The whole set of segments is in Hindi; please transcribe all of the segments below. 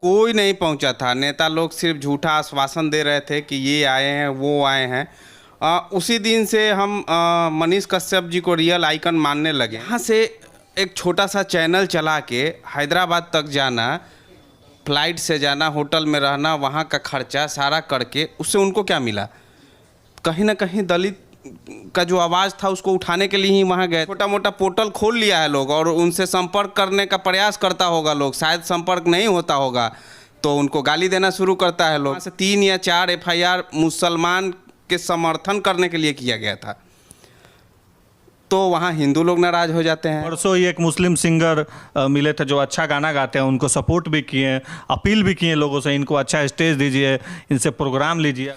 कोई नहीं पहुंचा था। नेता लोग सिर्फ झूठा आश्वासन दे रहे थे कि ये आए हैं वो आए हैं। उसी दिन से हम मनीष कश्यप जी को रियल आइकन मानने लगे। यहाँ से एक छोटा सा चैनल चला के हैदराबाद तक जाना, फ्लाइट से जाना, होटल में रहना, वहाँ का खर्चा सारा करके उससे उनको क्या मिला? कहीं ना कहीं दलित का जो आवाज़ था उसको उठाने के लिए ही वहाँ गए। छोटा मोटा पोर्टल खोल लिया है लोग और उनसे संपर्क करने का प्रयास करता होगा लोग, शायद संपर्क नहीं होता होगा तो उनको गाली देना शुरू करता है लोग। 3 या 4 FIR मुसलमान के समर्थन करने के लिए किया गया था, तो वहाँ हिंदू लोग नाराज हो जाते हैं। परसों ही एक मुस्लिम सिंगर मिले थे जो अच्छा गाना गाते हैं, उनको सपोर्ट भी किए, अपील भी किए लोगों से, इनको अच्छा स्टेज दीजिए, इनसे प्रोग्राम लीजिए।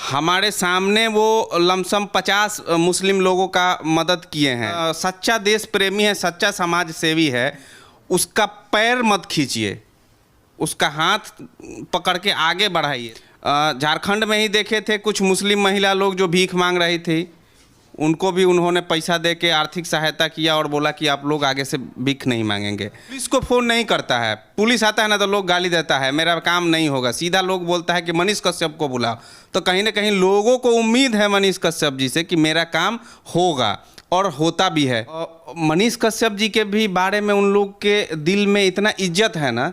हमारे सामने वो लमसम 50 मुस्लिम लोगों का मदद किए हैं। सच्चा देश प्रेमी है, सच्चा समाज सेवी है, उसका पैर मत खींचिए, उसका हाथ पकड़ के आगे बढ़ाइए। झारखंड में ही देखे थे कुछ मुस्लिम महिला लोग जो भीख मांग रही थी, उनको भी उन्होंने पैसा दे के आर्थिक सहायता किया और बोला कि आप लोग आगे से भीख नहीं मांगेंगे। पुलिस को फ़ोन नहीं करता है, पुलिस आता है ना तो लोग गाली देता है, मेरा काम नहीं होगा। सीधा लोग बोलता है कि मनीष कश्यप को बुलाओ, तो कहीं ना कहीं लोगों को उम्मीद है मनीष कश्यप जी से कि मेरा काम होगा और होता भी है। मनीष कश्यप जी के भी बारे में उन लोग के दिल में इतना इज्जत है ना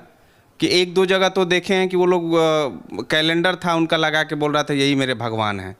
कि 1-2 जगह तो देखे हैं कि वो लोग कैलेंडर था उनका लगा के बोल रहा था यही मेरे भगवान हैं।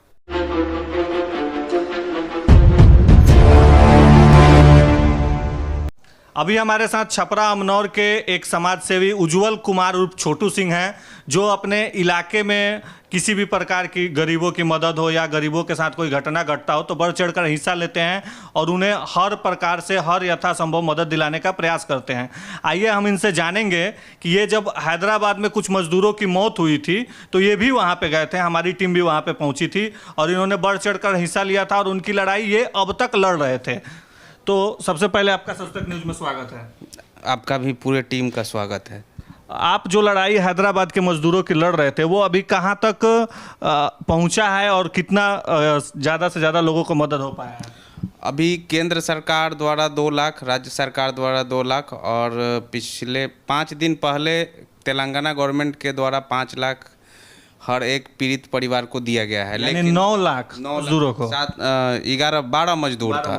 अभी हमारे साथ छपरा अमनौर के एक समाज सेवी उज्जवल कुमार उर्फ छोटू सिंह हैं, जो अपने इलाके में किसी भी प्रकार की गरीबों की मदद हो या गरीबों के साथ कोई घटना घटता हो तो बढ़ चढ़कर हिस्सा लेते हैं और उन्हें हर प्रकार से हर यथासंभव मदद दिलाने का प्रयास करते हैं। आइए हम इनसे जानेंगे कि ये जब हैदराबाद में कुछ मजदूरों की मौत हुई थी तो ये भी वहाँ पे गए थे, हमारी टीम भी वहाँ पे पहुँची थी और इन्होंने बढ़ चढ़कर हिस्सा लिया था और उनकी लड़ाई ये अब तक लड़ रहे थे। तो सबसे पहले आपका सच न्यूज़ में स्वागत है। आपका भी पूरे टीम का स्वागत है। आप जो लड़ाई हैदराबाद के मजदूरों की लड़ रहे थे वो अभी कहाँ तक पहुँचा है और कितना ज़्यादा से ज़्यादा लोगों को मदद हो पाया है? अभी केंद्र सरकार द्वारा 2 लाख, राज्य सरकार द्वारा 2 लाख और पिछले 5 दिन पहले तेलंगाना गवर्नमेंट के द्वारा 5 लाख हर एक पीड़ित परिवार को दिया गया है। लेकिन 9 लाख मजदूरों को, 12 मजदूर था,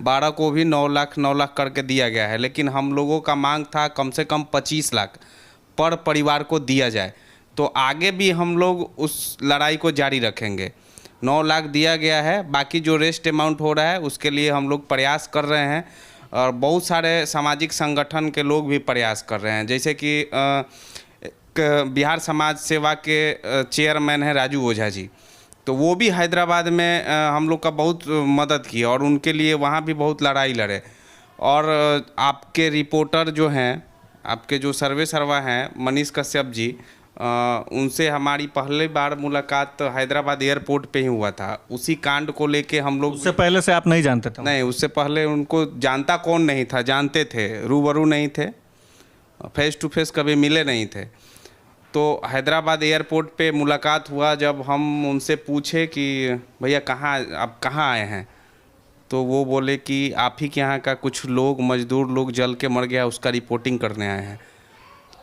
12 को भी 9 लाख करके दिया गया है। लेकिन हम लोगों का मांग था कम से कम 25 लाख पर परिवार को दिया जाए, तो आगे भी हम लोग उस लड़ाई को जारी रखेंगे। 9 लाख दिया गया है, बाकी जो रेस्ट अमाउंट हो रहा है उसके लिए हम लोग प्रयास कर रहे हैं और बहुत सारे सामाजिक संगठन के लोग भी प्रयास कर रहे हैं। जैसे कि बिहार समाज सेवा के चेयरमैन हैं राजू ओझा जी, तो वो भी हैदराबाद में हम लोग का बहुत मदद की और उनके लिए वहाँ भी बहुत लड़ाई लड़े। और आपके रिपोर्टर जो हैं, आपके जो सर्वा हैं मनीष कश्यप जी, उनसे हमारी पहली बार मुलाकात हैदराबाद एयरपोर्ट पे ही हुआ था। उसी कांड को लेके हम लोग, उससे पहले से आप नहीं जानते थे? नहीं, उससे पहले उनको जानता कौन नहीं था, जानते थे, रूबरू नहीं थे, फेस टू फेस कभी मिले नहीं थे। तो हैदराबाद एयरपोर्ट पे मुलाकात हुआ, जब हम उनसे पूछे कि भैया आप कहाँ आए हैं, तो वो बोले कि आप ही के यहाँ का कुछ लोग, मजदूर लोग जल के मर गया, उसका रिपोर्टिंग करने आए हैं।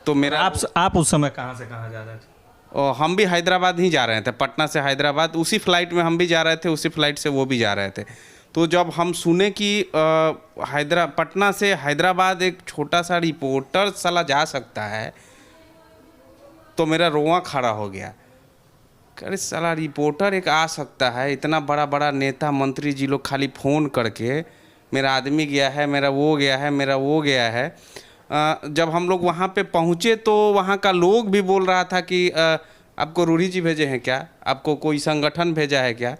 तो मेरा आप उस समय कहाँ से कहाँ जा रहे थे? और हम भी हैदराबाद ही जा रहे थे, पटना से हैदराबाद, उसी फ्लाइट में हम भी जा रहे थे, उसी फ्लाइट से वो भी जा रहे थे। तो जब हम सुने कि पटना से हैदराबाद एक छोटा सा रिपोर्टर साला जा सकता है, तो मेरा रोआ खड़ा हो गया। अरे साला रिपोर्टर एक आ सकता है, इतना बड़ा बड़ा नेता मंत्री जी लोग खाली फ़ोन करके मेरा आदमी गया है, मेरा वो गया है, मेरा वो गया है। जब हम लोग वहाँ पे पहुँचे तो वहाँ का लोग भी बोल रहा था कि आपको रूढ़ी जी भेजे हैं क्या, आपको कोई संगठन भेजा है क्या?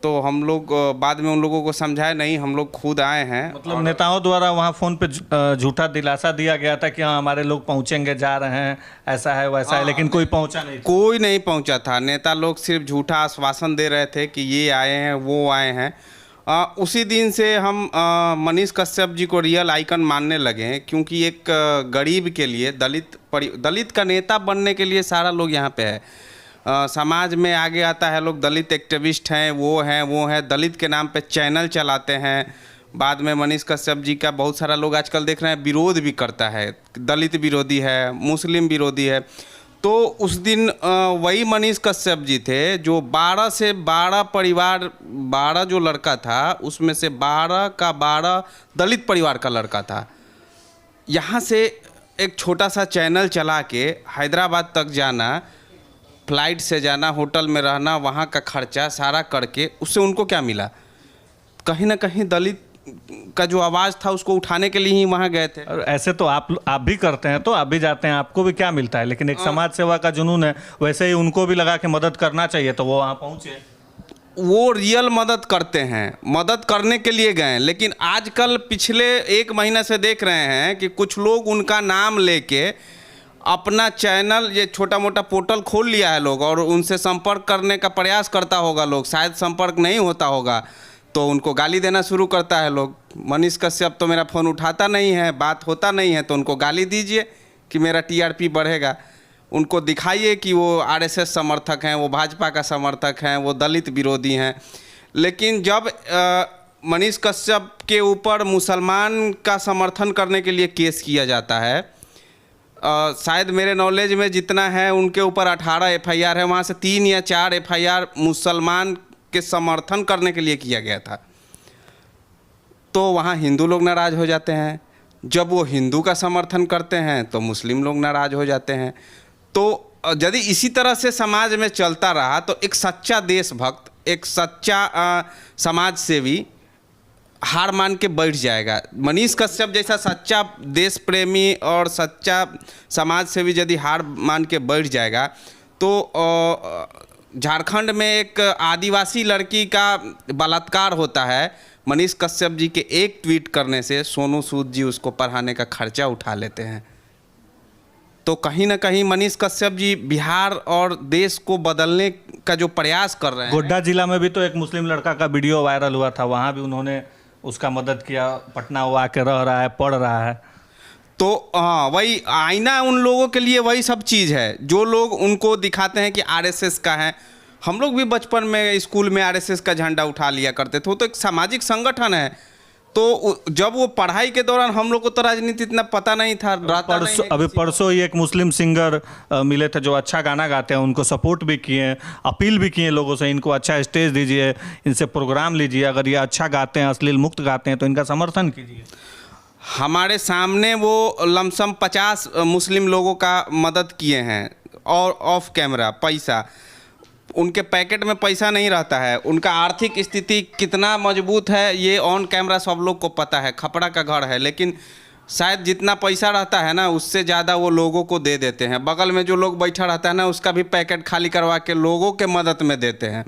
तो हम लोग बाद में उन लोगों को समझाए, नहीं हम लोग खुद आए हैं। मतलब नेताओं द्वारा वहाँ फ़ोन पे झूठा दिलासा दिया गया था कि हाँ हमारे लोग पहुँचेंगे, जा रहे हैं, ऐसा है वैसा है, लेकिन कोई पहुँचा नहीं था। कोई नहीं पहुँचा था। नेता लोग सिर्फ झूठा आश्वासन दे रहे थे कि ये आए हैं वो आए हैं। उसी दिन से हम मनीष कश्यप जी को रियल आइकन मानने लगे हैं, क्योंकि एक गरीब के लिए, दलित का नेता बनने के लिए सारा लोग यहाँ पे है। समाज में आगे आता है लोग, दलित एक्टिविस्ट हैं, वो हैं, दलित के नाम पे चैनल चलाते हैं, बाद में मनीष कश्यप जी का बहुत सारा लोग आजकल देख रहे हैं विरोध भी करता है, दलित विरोधी है, मुस्लिम विरोधी है। तो उस दिन वही मनीष कश्यप जी थे जो 12 से 12 परिवार, 12 जो लड़का था उसमें से 12 का 12 दलित परिवार का लड़का था। यहाँ से एक छोटा सा चैनल चला के हैदराबाद तक जाना, फ्लाइट से जाना, होटल में रहना, वहाँ का खर्चा सारा करके उससे उनको क्या मिला? कहीं ना कहीं दलित का जो आवाज़ था उसको उठाने के लिए ही वहाँ गए थे। और ऐसे तो आप भी करते हैं, तो आप भी जाते हैं, आपको भी क्या मिलता है, लेकिन एक समाज सेवा का जुनून है, वैसे ही उनको भी लगा के मदद करना चाहिए, तो वो वहाँ पहुँचे। वो रियल मदद करते हैं, मदद करने के लिए गए। लेकिन आजकल पिछले 1 महीने से देख रहे हैं कि कुछ लोग उनका नाम लेके अपना चैनल, ये छोटा मोटा पोर्टल खोल लिया है लोग, और उनसे संपर्क करने का प्रयास करता होगा लोग, शायद संपर्क नहीं होता होगा तो उनको गाली देना शुरू करता है लोग। मनीष कश्यप तो मेरा फ़ोन उठाता नहीं है, बात होता नहीं है, तो उनको गाली दीजिए कि मेरा टीआरपी बढ़ेगा। उनको दिखाइए कि वो आरएसएस समर्थक हैं, वो भाजपा का समर्थक हैं, वो दलित विरोधी हैं। लेकिन जब मनीष कश्यप के ऊपर मुसलमान का समर्थन करने के लिए केस किया जाता है, शायद मेरे नॉलेज में जितना है उनके ऊपर 18 एफआईआर है, वहाँ से 3 या 4 एफआईआर मुसलमान के समर्थन करने के लिए किया गया था। तो वहाँ हिंदू लोग नाराज़ हो जाते हैं। जब वो हिंदू का समर्थन करते हैं तो मुस्लिम लोग नाराज़ हो जाते हैं। तो यदि इसी तरह से समाज में चलता रहा तो एक सच्चा देशभक्त, एक सच्चा समाज सेवी हार मान के बैठ जाएगा। मनीष कश्यप जैसा सच्चा देश प्रेमी और सच्चा समाज सेवी यदि हार मान के बैठ जाएगा तो झारखंड में एक आदिवासी लड़की का बलात्कार होता है, मनीष कश्यप जी के एक ट्वीट करने से सोनू सूद जी उसको पढ़ाने का खर्चा उठा लेते हैं। तो कहीं ना कहीं मनीष कश्यप जी बिहार और देश को बदलने का जो प्रयास कर रहे हैं। गोड्डा जिला में भी तो एक मुस्लिम लड़का का वीडियो वायरल हुआ था, वहाँ भी उन्होंने उसका मदद किया, पटना वो आके रह रहा है, पढ़ रहा है। तो हाँ, वही आईना उन लोगों के लिए वही सब चीज़ है जो लोग उनको दिखाते हैं कि आरएसएस का है। हम लोग भी बचपन में स्कूल में आरएसएस का झंडा उठा लिया करते थे। वो तो एक सामाजिक संगठन है। तो जब वो पढ़ाई के दौरान हम लोग को तो राजनीति इतना पता नहीं था। अभी परसों ही एक मुस्लिम सिंगर मिले थे जो अच्छा गाना गाते हैं, उनको सपोर्ट भी किए, अपील भी किए लोगों से, इनको अच्छा स्टेज दीजिए, इनसे प्रोग्राम लीजिए, अगर ये अच्छा गाते हैं, अश्लील मुक्त गाते हैं तो इनका समर्थन कीजिए। हमारे सामने वो लमसम 50 मुस्लिम लोगों का मदद किए हैं, और ऑफ कैमरा पैसा, उनके पैकेट में पैसा नहीं रहता है। उनका आर्थिक स्थिति कितना मजबूत है ये ऑन कैमरा सब लोग को पता है। खपड़ा का घर है, लेकिन शायद जितना पैसा रहता है ना उससे ज़्यादा वो लोगों को दे देते हैं। बगल में जो लोग बैठा रहता है ना उसका भी पैकेट खाली करवा के लोगों के मदद में देते हैं।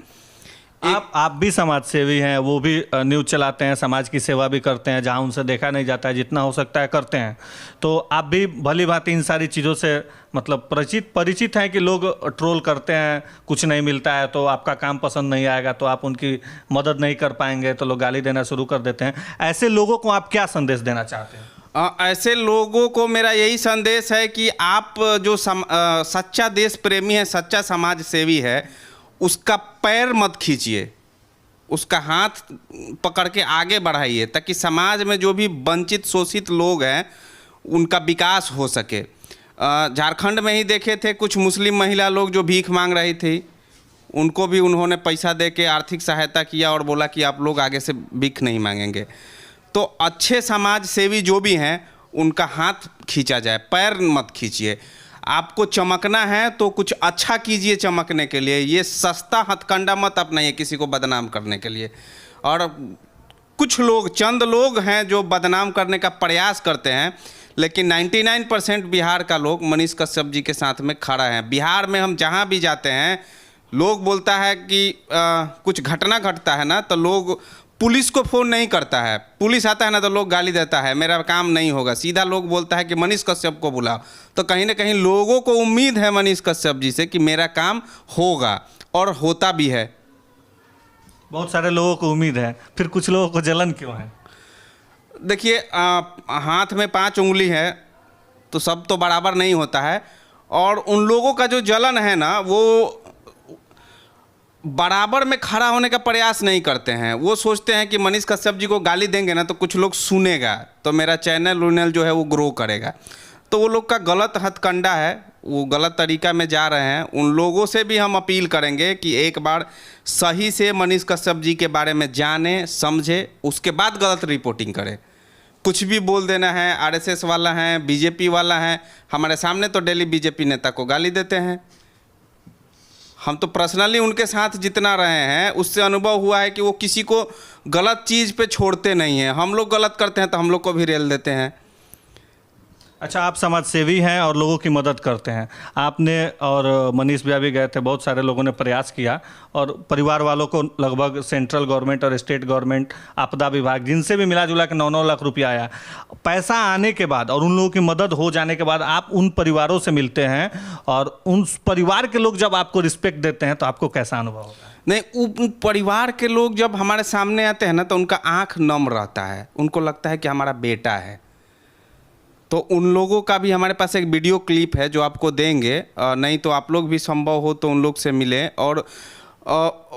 आप भी समाज सेवी हैं, वो भी न्यूज़ चलाते हैं, समाज की सेवा भी करते हैं, जहां उनसे देखा नहीं जाता है, जितना हो सकता है करते हैं। तो आप भी भली भांति इन सारी चीज़ों से मतलब परिचित हैं कि लोग ट्रोल करते हैं, कुछ नहीं मिलता है तो आपका काम पसंद नहीं आएगा, तो आप उनकी मदद नहीं कर पाएंगे तो लोग गाली देना शुरू कर देते हैं। ऐसे लोगों को आप क्या संदेश देना चाहते हैं? ऐसे लोगों को मेरा यही संदेश है कि आप जो सच्चा देश प्रेमी है, सच्चा समाज सेवी है, उसका पैर मत खींचिए, उसका हाथ पकड़ के आगे बढ़ाइए, ताकि समाज में जो भी वंचित शोषित लोग हैं उनका विकास हो सके। झारखंड में ही देखे थे कुछ मुस्लिम महिला लोग जो भीख मांग रही थी, उनको भी उन्होंने पैसा दे के आर्थिक सहायता किया और बोला कि आप लोग आगे से भीख नहीं मांगेंगे। तो अच्छे समाज सेवी जो भी हैं उनका हाथ खींचा जाए, पैर मत खींचिए। आपको चमकना है तो कुछ अच्छा कीजिए चमकने के लिए, ये सस्ता हथकंडा मत अपनाइए किसी को बदनाम करने के लिए। और कुछ लोग, चंद लोग हैं जो बदनाम करने का प्रयास करते हैं, लेकिन 99% बिहार का लोग मनीष कश्यप जी के साथ में खड़ा है। बिहार में हम जहाँ भी जाते हैं लोग बोलता है कि कुछ घटना घटता है ना तो लोग पुलिस को फ़ोन नहीं करता है, पुलिस आता है ना तो लोग गाली देता है, मेरा काम नहीं होगा। सीधा लोग बोलता है कि मनीष कश्यप को बुलाओ। तो कहीं ना कहीं लोगों को उम्मीद है मनीष कश्यप जी से कि मेरा काम होगा, और होता भी है। बहुत सारे लोगों को उम्मीद है, फिर कुछ लोगों को जलन क्यों है? देखिए, हाथ में 5 उंगली है तो सब तो बराबर नहीं होता है। और उन लोगों का जो जलन है ना, बराबर में खड़ा होने का प्रयास नहीं करते हैं। वो सोचते हैं कि मनीष कश्यप जी को गाली देंगे ना तो कुछ लोग सुनेगा, तो मेरा चैनल जो है वो ग्रो करेगा। तो वो लोग का गलत हथकंडा है, वो गलत तरीका में जा रहे हैं। उन लोगों से भी हम अपील करेंगे कि एक बार सही से मनीष कश्यप जी के बारे में जाने समझे, उसके बाद गलत रिपोर्टिंग करें। कुछ भी बोल देना है, आरएसएस वाला है, बीजेपी वाला है, हमारे सामने तो डेली बीजेपी नेता को गाली देते हैं। हम तो पर्सनली उनके साथ जितना रहे हैं उससे अनुभव हुआ है कि वो किसी को गलत चीज़ पे छोड़ते नहीं हैं। हम लोग गलत करते हैं तो हम लोग को भी रेल देते हैं। अच्छा, आप समाज सेवी हैं और लोगों की मदद करते हैं। आपने और मनीष भैया भी गए थे, बहुत सारे लोगों ने प्रयास किया और परिवार वालों को लगभग सेंट्रल गवर्नमेंट और स्टेट गवर्नमेंट, आपदा विभाग, जिनसे भी मिला जुला के 9-9 लाख रुपया आया। पैसा आने के बाद और उन लोगों की मदद हो जाने के बाद आप उन परिवारों से मिलते हैं और उन परिवार के लोग जब आपको रिस्पेक्ट देते हैं तो आपको कैसा अनुभव होगा? नहीं, उन परिवार के लोग जब हमारे सामने आते हैं ना तो उनका आँख नम रहता है, उनको लगता है कि हमारा बेटा है। तो उन लोगों का भी हमारे पास एक वीडियो क्लिप है जो आपको देंगे, नहीं तो आप लोग भी संभव हो तो उन लोग से मिलें। और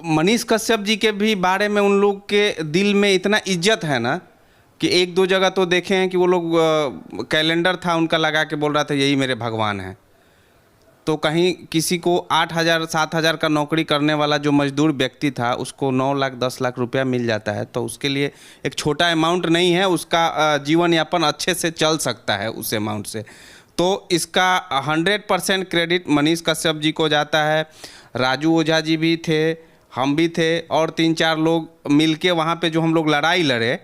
मनीष कश्यप जी के भी बारे में उन लोग के दिल में इतना इज्जत है ना कि 1-2 जगह तो देखे हैं कि वो लोग कैलेंडर था उनका लगा के बोल रहा था यही मेरे भगवान हैं। तो कहीं किसी को 8,000-7,000 का नौकरी करने वाला जो मजदूर व्यक्ति था उसको 9 लाख 10 लाख रुपया मिल जाता है, तो उसके लिए एक छोटा अमाउंट नहीं है, उसका जीवन यापन अच्छे से चल सकता है उस अमाउंट से। तो इसका 100% क्रेडिट मनीष कश्यप जी को जाता है। राजू ओझा जी भी थे, हम भी थे और 3-4 लोग मिलके वहाँ पे जो हम लोग लड़ाई लड़े,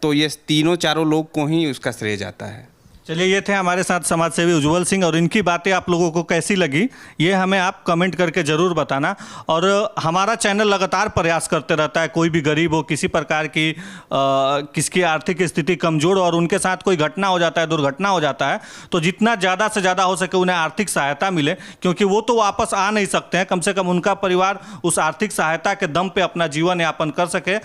तो ये 3-4 लोग को ही उसका श्रेय जाता है। चलिए, ये थे हमारे साथ समाज सेवी उज्जवल सिंह और इनकी बातें आप लोगों को कैसी लगी ये हमें आप कमेंट करके ज़रूर बताना। और हमारा चैनल लगातार प्रयास करते रहता है, कोई भी गरीब हो, किसी प्रकार की किसकी आर्थिक स्थिति कमज़ोर और उनके साथ कोई घटना हो जाता है, दुर्घटना हो जाता है, तो जितना ज़्यादा से ज़्यादा हो सके उन्हें आर्थिक सहायता मिले, क्योंकि वो तो वापस आ नहीं सकते हैं, कम से कम उनका परिवार उस आर्थिक सहायता के दम पर अपना जीवन यापन कर सके।